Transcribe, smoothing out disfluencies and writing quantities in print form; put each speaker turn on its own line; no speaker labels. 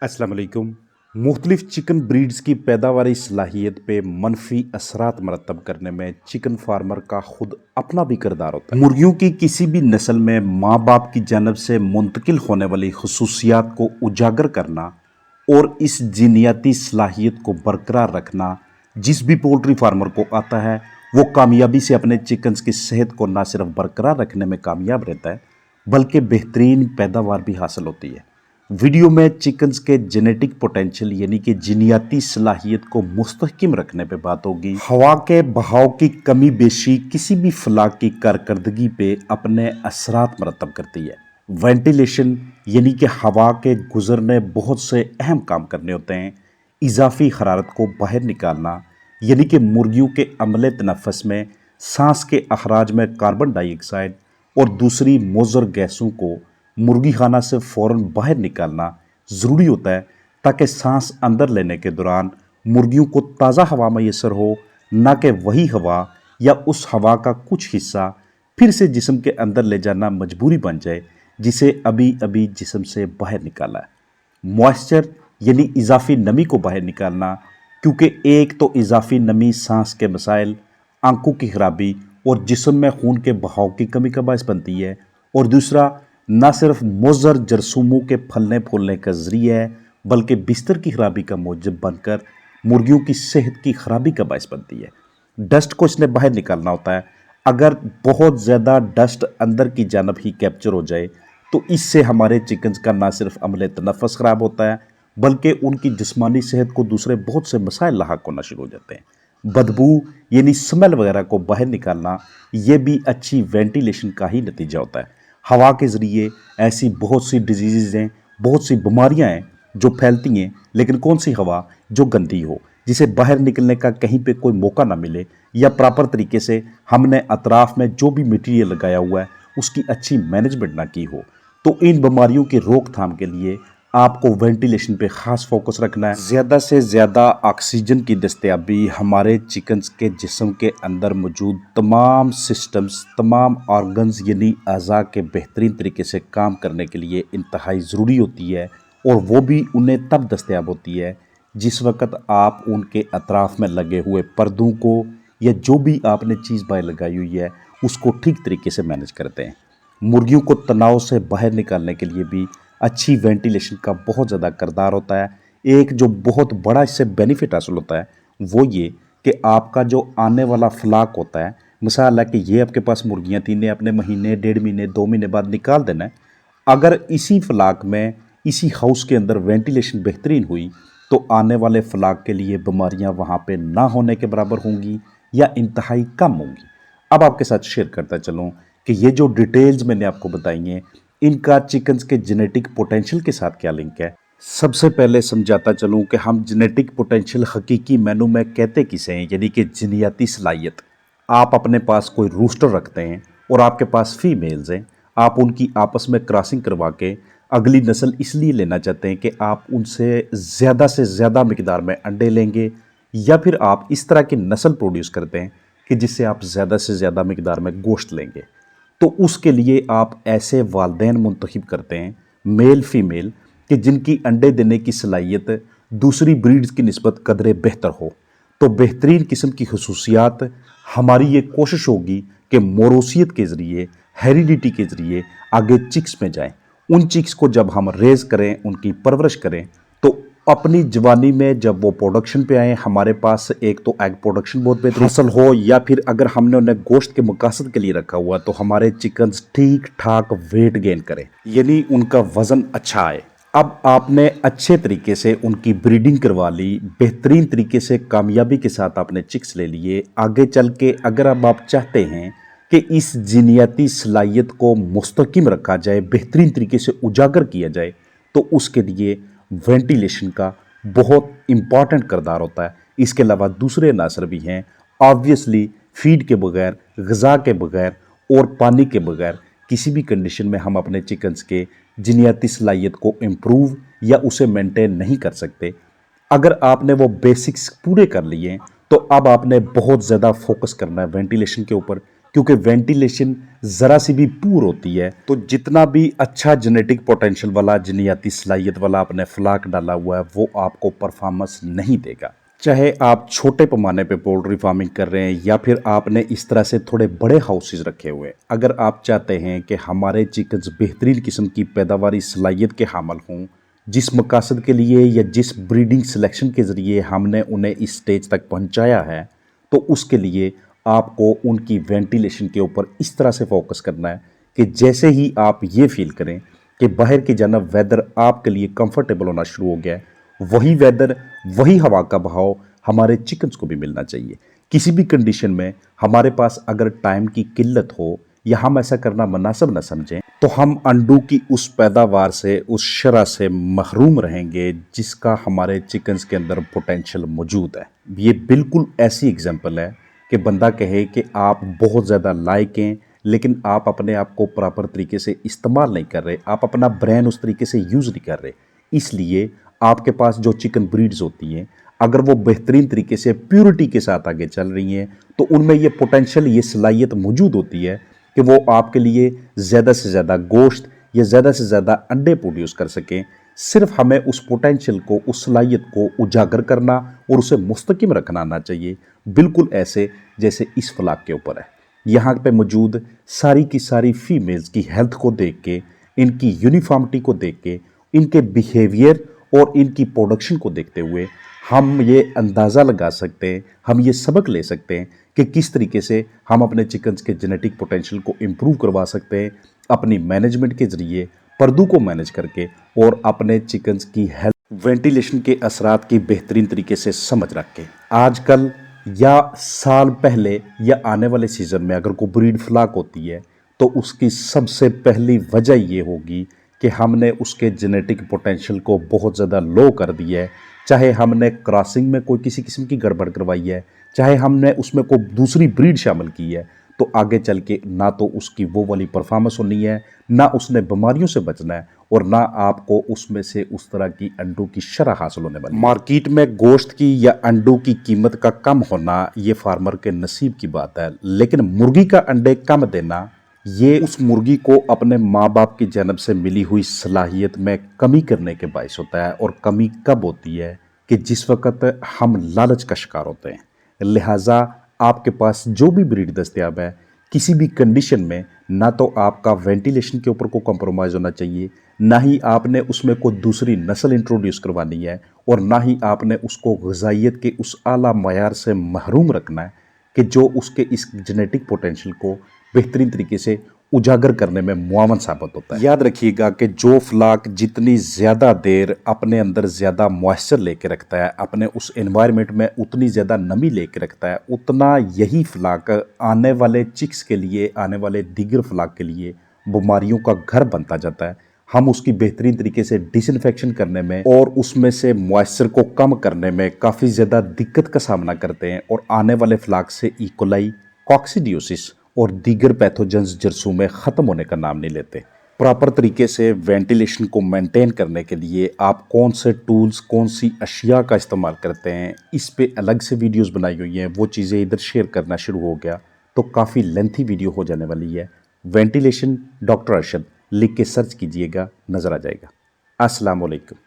अस्सलाम वालेकुम। मुख्तलिफ चिकन ब्रीड्स की पैदावारी सलाहियत पे मनफी असरात मरतब करने में चिकन फार्मर का खुद अपना भी किरदार होता है। मुर्गियों की किसी भी नस्ल में माँ बाप की जानब से मुंतकिल होने वाली खसूसियात को उजागर करना और इस जीनियाती सलाहियत को बरकरार रखना जिस भी पोल्ट्री फार्मर को आता है वो कामयाबी से अपने चिकन्स की सेहत को ना सिर्फ बरकरार रखने में कामयाब रहता है बल्कि बेहतरीन पैदावार भी हासिल होती है। वीडियो में चिकन्स के जेनेटिक पोटेंशियल यानी कि जीनियाती सलाहियत को मुस्तहकम रखने पे बात होगी। हवा के बहाव की कमी बेशी किसी भी फलाक की कारकर्दगी पे अपने असरात मरतब करती है। वेंटिलेशन यानी कि हवा के गुजरने बहुत से अहम काम करने होते हैं। इजाफी हरारत को बाहर निकालना यानी कि मुर्गियों के अमले तनफ़स में सांस के अखराज में कार्बन डाइऑक्साइड और दूसरी मुज़र गैसों को मुर्गी खाना से फ़ौरन बाहर निकालना ज़रूरी होता है ताकि सांस अंदर लेने के दौरान मुर्गियों को ताज़ा हवा मैसर हो, ना कि वही हवा या उस हवा का कुछ हिस्सा फिर से जिस्म के अंदर ले जाना मजबूरी बन जाए जिसे अभी अभी जिस्म से बाहर निकाला है। मॉइस्चर यानी इजाफी नमी को बाहर निकालना, क्योंकि एक तो इजाफी नमी सांस के मसाइल, आंखों की खराबी और जिस्म में खून के बहाव की कमी का बायस बनती है, और दूसरा न सिर्फ मुज़र जरसूमों के फलने फूलने का ज़रिया है बल्कि बिस्तर की खराबी का मूजब बनकर मुर्गियों की सेहत की खराबी का बायस बनती है। डस्ट को इसने बाहर निकालना होता है। अगर बहुत ज़्यादा डस्ट अंदर की जानब ही कैप्चर हो जाए तो इससे हमारे चिकन्स का ना सिर्फ अमले तनफ़स ख़राब होता है बल्कि उनकी जिस्मानी सेहत को दूसरे बहुत से मसाइल लाहक होना शुरू हो जाते हैं। बदबू यानी स्मेल वगैरह को बाहर निकालना ये भी अच्छी वेंटिलेशन का ही नतीजा होता है। हवा के ज़रिए ऐसी बहुत सी डिजीज़ हैं, बहुत सी बीमारियां हैं जो फैलती हैं, लेकिन कौन सी हवा जो गंदी हो, जिसे बाहर निकलने का कहीं पे कोई मौका ना मिले, या प्रॉपर तरीके से हमने अतराफ़ में जो भी मटीरियल लगाया हुआ है उसकी अच्छी मैनेजमेंट ना की हो, तो इन बीमारियों की रोकथाम के लिए आपको वेंटिलेशन पे ख़ास फोकस रखना है। ज़्यादा से ज़्यादा ऑक्सीजन की दस्तयाबी हमारे चिकन्स के जिस्म के अंदर मौजूद तमाम सिस्टम्स, तमाम ऑर्गन्स यानी अज़ा के बेहतरीन तरीके से काम करने के लिए इंतहाई ज़रूरी होती है, और वो भी उन्हें तब दस्तयाब होती है जिस वक्त आप उनके अतराफ़ में लगे हुए पर्दों को या जो भी आपने चीज़ बाहर लगाई हुई है उसको ठीक तरीके से मैनेज करते हैं। मुर्गियों को तनाव से बाहर निकालने के लिए भी अच्छी वेंटिलेशन का बहुत ज़्यादा किरदार होता है। एक जो बहुत बड़ा इससे बेनिफिट हासिल होता है वो ये कि आपका जो आने वाला फ्लाक होता है, मिसाल है कि ये आपके पास मुर्गियाँ थी ने अपने महीने, 1.5 महीने, 2 महीने बाद निकाल देना है। अगर इसी फ्लाक में, इसी हाउस के अंदर वेंटिलेशन बेहतरीन हुई तो आने वाले फ्लाक के लिए बीमारियाँ वहाँ पे ना होने के बराबर होंगी या इंतहाई कम होंगी। अब आपके साथ शेयर करता चलूँ कि ये जो डिटेल्स मैंने आपको बताई हैं इनका चिकन्स के जेनेटिक पोटेंशियल के साथ क्या लिंक है। सबसे पहले समझाता चलूँ कि हम जेनेटिक पोटेंशियल हकीकी मैनू में कहते किसे हैं, यानी कि जीनियाती सलाहियत। आप अपने पास कोई रूस्टर रखते हैं और आपके पास फीमेल्स हैं, आप उनकी आपस में क्रॉसिंग करवा के अगली नस्ल इसलिए लेना चाहते हैं कि आप उनसे से ज़्यादा मिकदार में अंडे लेंगे, या फिर आप इस तरह की नस्ल प्रोड्यूस करते हैं कि जिससे आप ज़्यादा से ज़्यादा मिकदार में गोश्त लेंगे। तो उसके लिए आप ऐसे वालदैन मुंतखब करते हैं, मेल फीमेल, कि जिनकी अंडे देने की सलाहियत दूसरी ब्रीड्स की निस्बत कदरे बेहतर हो। तो बेहतरीन किस्म की खसूसियात हमारी ये कोशिश होगी कि मोरोसियत के ज़रिए, हेरिडिटी के ज़रिए आगे चिक्स में जाएं। उन चिक्स को जब हम रेज़ करें, उनकी परवरिश करें, तो अपनी जवानी में जब वो प्रोडक्शन पे आए, हमारे पास एक तो एग प्रोडक्शन बहुत बेहतर हासिल हो, या फिर अगर हमने उन्हें गोश्त के मकासद के लिए रखा हुआ तो हमारे चिकन्स ठीक ठाक वेट गेन करें, यानी उनका वज़न अच्छा आए। अब आपने अच्छे तरीके से उनकी ब्रीडिंग करवा ली, बेहतरीन तरीके से कामयाबी के साथ आपने चिक्स ले लिए। आगे चल के अगर अब आप चाहते हैं कि इस जीनियाती सलाहियत को मुस्तहकम रखा जाए, बेहतरीन तरीके से उजागर किया जाए, तो उसके लिए वेंटिलेशन का बहुत इम्पॉर्टेंट किरदार होता है। इसके अलावा दूसरे अनासर भी हैं। ऑब्वियसली फीड के बगैर, ग़िज़ा के बगैर और पानी के बगैर किसी भी कंडीशन में हम अपने चिकन्स के जीनियाती सलाहियत को इम्प्रूव या उसे मेंटेन नहीं कर सकते। अगर आपने वो बेसिक्स पूरे कर लिए तो अब आपने बहुत ज़्यादा फोकस करना है वेंटिलेशन के ऊपर, क्योंकि वेंटिलेशन ज़रा सी भी पूर होती है तो जितना भी अच्छा जेनेटिक पोटेंशियल वाला जनियाती सलाहियत वाला आपने फ्लाक डाला हुआ है वो आपको परफॉर्मेंस नहीं देगा। चाहे आप छोटे पैमाने पे पोल्ट्री फार्मिंग कर रहे हैं या फिर आपने इस तरह से थोड़े बड़े हाउसेज रखे हुए हैं, अगर आप चाहते हैं कि हमारे चिकन्स बेहतरीन किस्म की पैदावारी सलाहियत के हामिल हों, जिस मकासद के लिए या जिस ब्रीडिंग सिलेक्शन के ज़रिए हमने उन्हें इस स्टेज तक पहुंचाया है, तो उसके लिए आपको उनकी वेंटिलेशन के ऊपर इस तरह से फोकस करना है कि जैसे ही आप ये फील करें कि बाहर की जानब वेदर आपके लिए कंफर्टेबल होना शुरू हो गया है, वही वेदर वही हवा का बहाव हमारे चिकन्स को भी मिलना चाहिए। किसी भी कंडीशन में हमारे पास अगर टाइम की किल्लत हो या हम ऐसा करना मुनासिब न समझें तो हम अंडों की उस पैदावार से, उस शरह से महरूम रहेंगे जिसका हमारे चिकन्स के अंदर पोटेंशियल मौजूद है। ये बिल्कुल ऐसी एग्जांपल है कि बंदा कहे कि आप बहुत ज़्यादा लायक हैं लेकिन आप अपने आप को प्रॉपर तरीके से इस्तेमाल नहीं कर रहे, आप अपना ब्रेन उस तरीके से यूज़ नहीं कर रहे। इसलिए आपके पास जो चिकन ब्रीड्स होती हैं अगर वो बेहतरीन तरीके से प्योरिटी के साथ आगे चल रही हैं तो उनमें ये पोटेंशियल, ये सलाहियत मौजूद होती है कि वो आपके लिए ज़्यादा से ज़्यादा गोश्त या ज़्यादा से ज़्यादा अंडे प्रोड्यूस कर सकें। सिर्फ हमें उस पोटेंशियल को, उस सलाहियत को उजागर करना और उसे मुस्तकिम रखना आना चाहिए, बिल्कुल ऐसे जैसे इस फ्लाक के ऊपर है। यहाँ पे मौजूद सारी की सारी फीमेल्स की हेल्थ को देख के, इनकी यूनिफॉर्मिटी को देख के, इनके बिहेवियर और इनकी प्रोडक्शन को देखते हुए हम ये अंदाज़ा लगा सकते हैं, हम ये सबक ले सकते हैं कि किस तरीके से हम अपने चिकन्स के जेनेटिक पोटेंशियल को इम्प्रूव करवा सकते हैं अपनी मैनेजमेंट के ज़रिए, पर्दों को मैनेज करके और अपने चिकन्स की हेल्थ, वेंटिलेशन के असरात की बेहतरीन तरीके से समझ रख के। आजकल या साल पहले या आने वाले सीज़न में अगर कोई ब्रीड फ्लाक होती है तो उसकी सबसे पहली वजह ये होगी कि हमने उसके जेनेटिक पोटेंशियल को बहुत ज़्यादा लो कर दिया है। चाहे हमने क्रॉसिंग में कोई किसी किस्म की गड़बड़ करवाई है, चाहे हमने उसमें कोई दूसरी ब्रीड शामिल की है, तो आगे चल के ना तो उसकी वो वाली परफॉर्मेंस होनी है, ना उसने बीमारियों से बचना है और ना आपको उसमें से उस तरह की अंडों की शरह हासिल होने वाली। मार्केट में गोश्त की या अंडों की कीमत का कम होना ये फार्मर के नसीब की बात है, लेकिन मुर्गी का अंडे कम देना ये उस मुर्गी को अपने माँ बाप की जानब से मिली हुई सलाहियत में कमी करने के बायस होता है। और कमी कब होती है कि जिस वक़्त हम लालच का शिकार होते हैं। लिहाजा आपके पास जो भी ब्रीड दस्तयाब है, किसी भी कंडीशन में ना तो आपका वेंटिलेशन के ऊपर को कम्प्रोमाइज़ होना चाहिए, ना ही आपने उसमें कोई दूसरी नस्ल इंट्रोड्यूस करवानी है और ना ही आपने उसको ग़िज़ाइयत के उस आला मयार से महरूम रखना है कि जो उसके इस जेनेटिक पोटेंशियल को बेहतरीन तरीके से उजागर करने में मुआवन साबित होता है। याद रखिएगा कि जो फ्लाक जितनी ज़्यादा देर अपने अंदर ज़्यादा मॉइस्चर लेके रखता है, अपने उस एनवायरनमेंट में उतनी ज़्यादा नमी लेके रखता है, उतना यही फ्लाक आने वाले चिक्स के लिए, आने वाले दीगर फ्लाक के लिए बीमारियों का घर बनता जाता है। हम उसकी बेहतरीन तरीके से डिसइंफेक्शन करने में और उसमें से मॉइस्चर को कम करने में काफ़ी ज़्यादा दिक्कत का सामना करते हैं और आने वाले फ्लाक से इकोलाई, कॉक्सीडियोसिस और दीगर पैथोजेंस जरसूम में ख़त्म होने का नाम नहीं लेते। प्रॉपर तरीके से वेंटिलेशन को मेंटेन करने के लिए आप कौन से टूल्स, कौन सी अशिया का इस्तेमाल करते हैं, इस पे अलग से वीडियोस बनाई हुई हैं। वो चीज़ें इधर शेयर करना शुरू हो गया तो काफ़ी लेंथी वीडियो हो जाने वाली है। वेंटिलेशन डॉक्टर अरशद लिख के सर्च कीजिएगा, नज़र आ जाएगा। अस्सलाम वालेकुम।